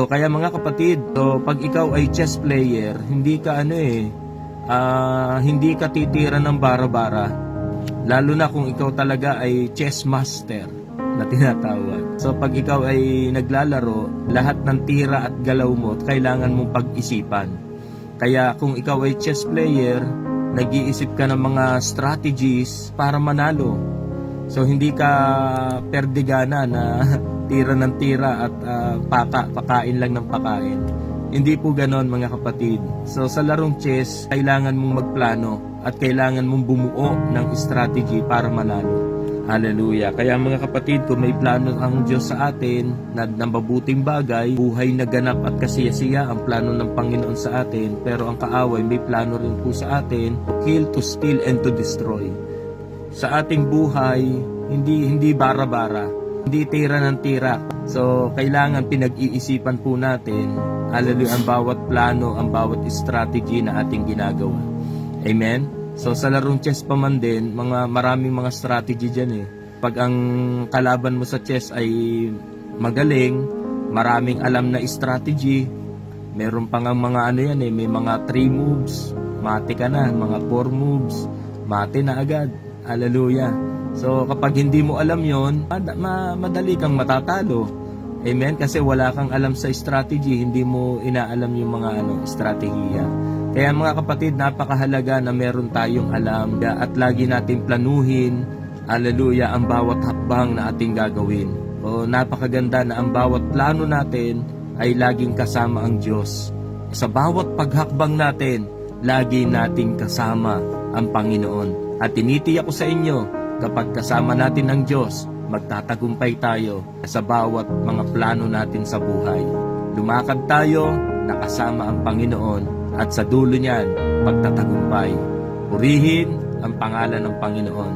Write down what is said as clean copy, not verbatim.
So kaya mga kapatid, so pag ikaw ay chess player, hindi ka hindi ka titira ng bara-bara. Lalo na kung ikaw talaga ay chess master na tinatawag. So pag ikaw ay naglalaro, lahat ng tira at galaw mo kailangan mong pag-isipan. Kaya kung ikaw ay chess player, nag-iisip ka ng mga strategies para manalo. So hindi ka perdigana na tira ng tira at pakain lang ng pakain. Hindi po ganon mga kapatid. So sa larong chess, kailangan mong magplano at kailangan mong bumuo ng strategy para manalo. Hallelujah. Kaya mga kapatid, kung may plano ang Diyos sa atin na mabuting bagay, buhay na ganap at kasiyasiya ang plano ng Panginoon sa atin, pero ang kaaway may plano rin po sa atin to kill, to steal, and to destroy. Sa ating buhay, hindi bara-bara, hindi tira ng tira. So, kailangan pinag-iisipan po natin, hallelujah, ang bawat plano, ang bawat strategy na ating ginagawa. Amen? So, sa larong chess pa man din, maraming mga strategy dyan eh. Pag ang kalaban mo sa chess ay magaling, maraming alam na strategy, meron pang mga may mga 3 moves, mate ka na, mga 4 moves, mate na agad. Hallelujah. So kapag hindi mo alam yon, madali kang matatalo. Amen? Kasi wala kang alam sa strategy, hindi mo inaalam yung mga strategiya. Kaya mga kapatid, napakahalaga na meron tayong alam at lagi natin planuhin, hallelujah, ang bawat hakbang na ating gagawin. O napakaganda na ang bawat plano natin ay laging kasama ang Diyos. Sa bawat paghakbang natin, lagi nating kasama ang Panginoon. At tinitiyak ko sa inyo, kapag kasama natin ang Diyos, magtatagumpay tayo sa bawat mga plano natin sa buhay. Lumakad tayo, nakasama ang Panginoon, at sa dulo niyan, pagtatagumpay. Purihin ang pangalan ng Panginoon.